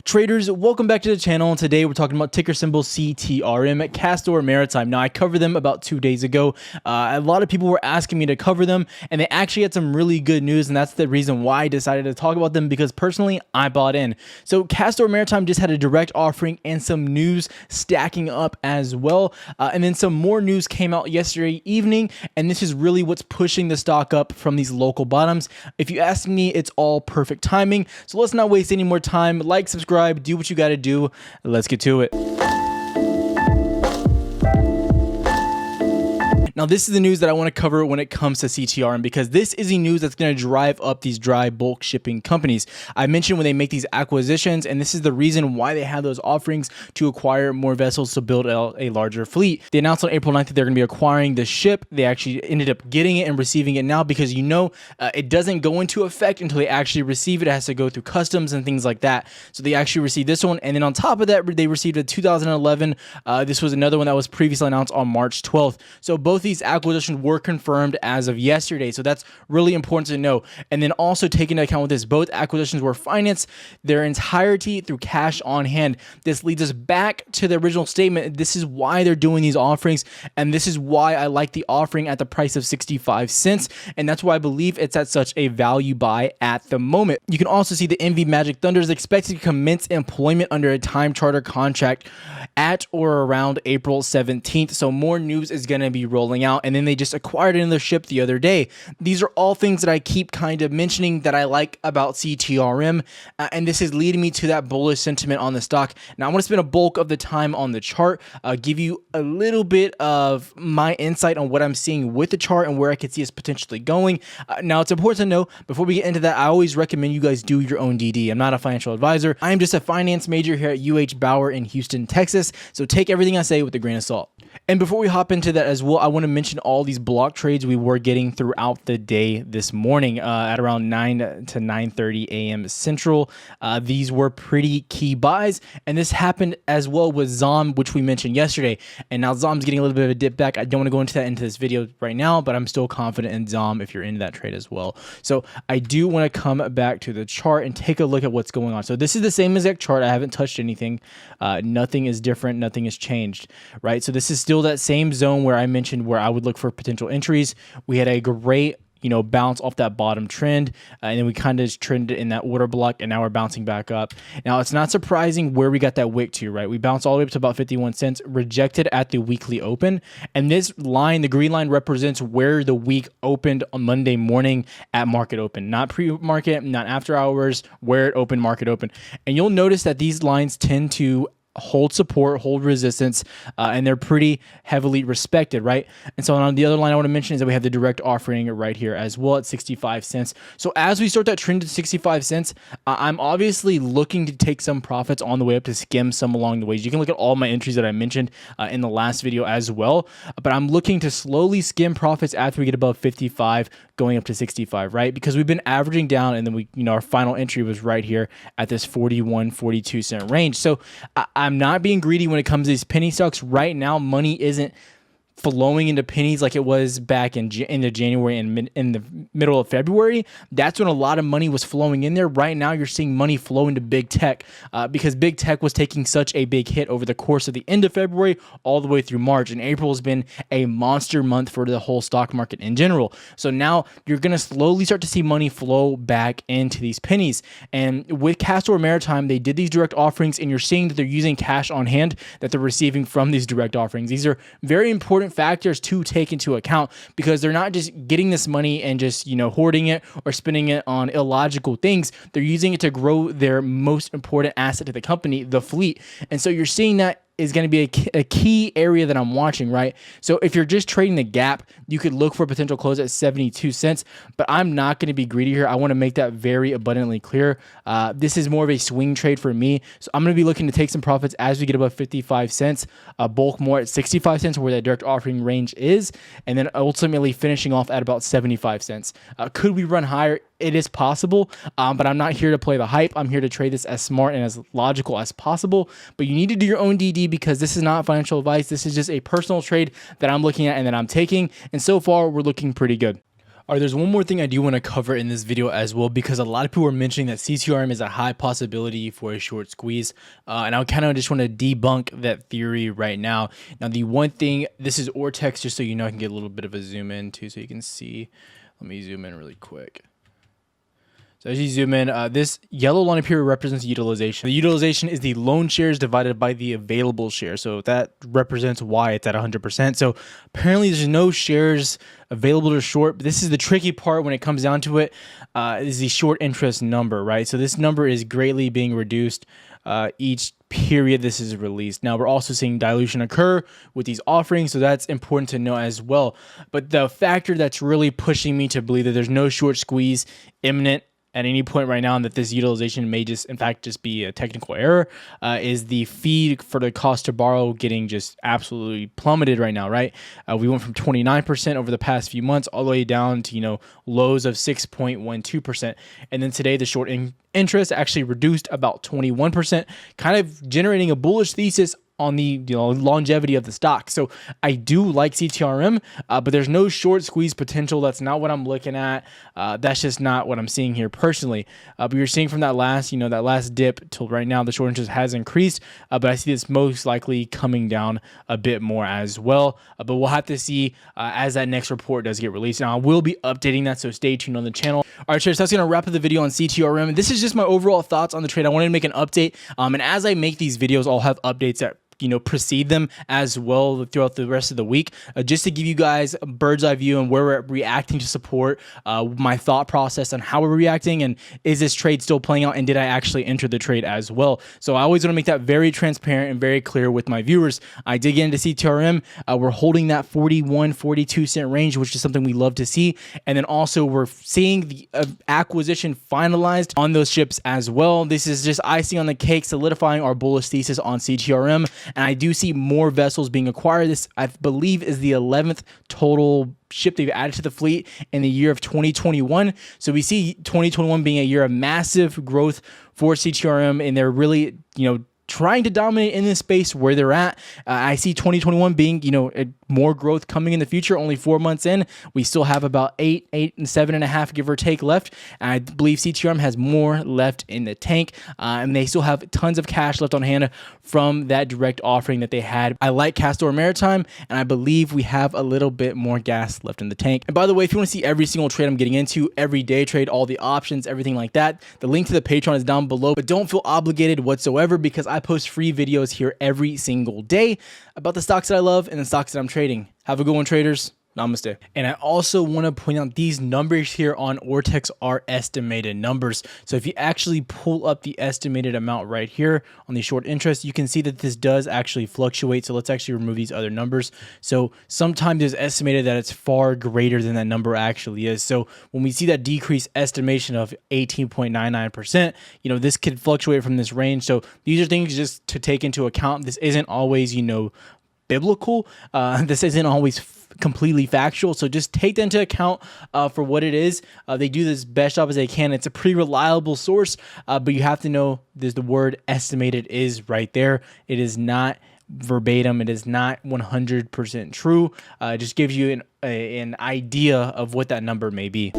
Traders, welcome back to the channel, and today we're talking about ticker symbol CTRM at Castor Maritime. Now, I covered them about 2 days ago. A lot of people were asking me to cover them, and they actually had some really good news, and that's the reason why I decided to talk about them, because personally, I bought in. So Castor Maritime just had a direct offering and some news stacking up as well, and then some more news came out yesterday evening, and this is really what's pushing the stock up from these local bottoms. If you ask me, it's all perfect timing, so let's not waste any more time. Like, subscribe, do what you got to do. Let's get to it. Now, this is the news that I want to cover when it comes to CTRM, because this is the news that's going to drive up these dry bulk shipping companies. I mentioned when they make these acquisitions, and this is the reason why they have those offerings to acquire more vessels to build a larger fleet. They announced on April 9th that they're going to be acquiring the ship. They actually ended up getting it and receiving it now, because it doesn't go into effect until they actually receive it. It has to go through customs and things like that. So they actually received this one, and then on top of that, they received a 2011. This was another one that was previously announced on March 12th. So both these acquisitions were confirmed as of yesterday, so that's really important to know. And then also take into account with this, both acquisitions were financed their entirety through cash on hand. This leads us back to the original statement. This is why they're doing these offerings, and this is why I like the offering at the price of 65 cents, and that's why I believe it's at such a value buy at the moment. You can also see the MV Magic Thunder is expected to commence employment under a time charter contract at or around April 17th, so more news is going to be rolling out. And then they just acquired another ship the other day. These are all things that I keep kind of mentioning that I like about CTRM, and this is leading me to that bullish sentiment on the stock. Now, I want to spend a bulk of the time on the chart, give you a little bit of my insight on what I'm seeing with the chart and where I could see us potentially going. Now, it's important to know, before we get into that, I always recommend you guys do your own DD. I'm not a financial advisor. I am just a finance major here at Bauer in Houston, Texas, so take everything I say with a grain of salt. And before we hop into that as well, I want to mention all these block trades we were getting throughout the day this morning at around 9 to 9:30 a.m. Central. These were pretty key buys, and this happened as well with ZOM, which we mentioned yesterday. And now ZOM's getting a little bit of a dip back. I don't want to go into that into this video right now, but I'm still confident in ZOM if you're into that trade as well. So I do want to come back to the chart and take a look at what's going on. So this is the same exact chart. I haven't touched anything. Nothing is different. Nothing has changed, right? So this is still that same zone where I mentioned where I would look for potential entries. We had a great bounce off that bottom trend, and then we kind of trended in that order block, and now we're bouncing back up. Now, it's not surprising where we got that wick to, right? We bounced all the way up to about 51 cents, rejected at the weekly open, and this line, the green line, represents where the week opened on Monday morning at market open, not pre-market, not after hours, where it opened, market open. And you'll notice that these lines tend to hold support, hold resistance, and they're pretty heavily respected, right? And so on the other line I want to mention is that we have the direct offering right here as well at 65 cents. So as we start that trend to 65 cents, I'm obviously looking to take some profits on the way up to skim some along the ways. You can look at all my entries that I mentioned in the last video as well, but I'm looking to slowly skim profits after we get above 55, going up to 65, right? Because we've been averaging down, and then our final entry was right here at this 41, 42 cent range. So I'm not being greedy when it comes to these penny stocks. Right now, money isn't flowing into pennies like it was back in the January and in the middle of February. That's when a lot of money was flowing in there. Right now, you're seeing money flow into big tech because big tech was taking such a big hit over the course of the end of February all the way through March. And April has been a monster month for the whole stock market in general. So now you're going to slowly start to see money flow back into these pennies. And with Castor Maritime, they did these direct offerings, and you're seeing that they're using cash on hand that they're receiving from these direct offerings. These are very important factors to take into account, because they're not just getting this money and just hoarding it or spending it on illogical things. They're using it to grow their most important asset to the company, the fleet. And so you're seeing that is going to be a key area that I'm watching, right? So if you're just trading the gap, you could look for a potential close at 72 cents, but I'm not going to be greedy here. I want to make that very abundantly clear. This is more of a swing trade for me. So I'm going to be looking to take some profits as we get above 55 cents, bulk more at 65 cents where that direct offering range is, and then ultimately finishing off at about 75 cents. Could we run higher? It is possible, but I'm not here to play the hype. I'm here to trade this as smart and as logical as possible, but you need to do your own DD, because this is not financial advice. This is just a personal trade that I'm looking at and that I'm taking, and so far we're looking pretty good. All right, there's one more thing I do want to cover in this video as well, because a lot of people are mentioning that CTRM is a high possibility for a short squeeze. And I kind of just want to debunk that theory right now. Now, the one thing, this is Ortex, just so you know, I can get a little bit of a zoom in too, so you can see. Let me zoom in really quick. So as you zoom in, this yellow line up here represents utilization. The utilization is the loan shares divided by the available shares. So that represents why it's at 100%. So apparently there's no shares available to short. But this is the tricky part when it comes down to it, is the short interest number, right? So this number is greatly being reduced each period this is released. Now we're also seeing dilution occur with these offerings, so that's important to know as well. But the factor that's really pushing me to believe that there's no short squeeze imminent at any point right now, and that this utilization may just, in fact, just be a technical error, is the fee for the cost to borrow getting just absolutely plummeted right now, right? We went from 29% over the past few months all the way down to, you know, lows of 6.12%. And then today, the short interest actually reduced about 21%, kind of generating a bullish thesis on the longevity of the stock. So I do like CTRM, but there's no short squeeze potential. That's not what I'm looking at. That's just not what I'm seeing here personally. But you're seeing from that last dip till right now, the short interest has increased, but I see this most likely coming down a bit more as well. But we'll have to see as that next report does get released. Now I will be updating that, so stay tuned on the channel. All right, traders, that's going to wrap up the video on CTRM. This is just my overall thoughts on the trade. I wanted to make an update, and as I make these videos, I'll have updates that precede them as well throughout the rest of the week, just to give you guys a bird's eye view on where we're reacting to support, my thought process on how we're reacting, and is this trade still playing out, and did I actually enter the trade as well. So I always want to make that very transparent and very clear with my viewers. I did get into CTRM. We're holding that 41-42 cent range, which is something we love to see. And then also we're seeing the acquisition finalized on those ships as well. This is just icing on the cake, solidifying our bullish thesis on CTRM. And I do see more vessels being acquired. This, I believe, is the 11th total ship they've added to the fleet in the year of 2021. So we see 2021 being a year of massive growth for CTRM, and they're really, trying to dominate in this space where they're at. I see 2021 being, more growth coming in the future. Only 4 months in, we still have about 8 and 7.5, give or take, left. And I believe CTRM has more left in the tank, and they still have tons of cash left on hand from that direct offering that they had. I like Castor Maritime, and I believe we have a little bit more gas left in the tank. And by the way, if you want to see every single trade I'm getting into, every day trade, all the options, everything like that, the link to the Patreon is down below. But don't feel obligated whatsoever, because I post free videos here every single day about the stocks that I love and the stocks that I'm trading. Have a good one, traders. Namaste. And I also want to point out these numbers here on Ortex are estimated numbers. So if you actually pull up the estimated amount right here on the short interest, you can see that this does actually fluctuate. So let's actually remove these other numbers. So sometimes it's estimated that it's far greater than that number actually is. So when we see that decreased estimation of 18.99%, this could fluctuate from this range. So these are things just to take into account. This isn't always, biblical. This isn't always completely factual, so just take that into account for what it is. They do this best job as they can. It's a pretty reliable source, but you have to know there's the word estimated is right there. It is not verbatim. It is not 100% true. It just gives you an idea of what that number may be.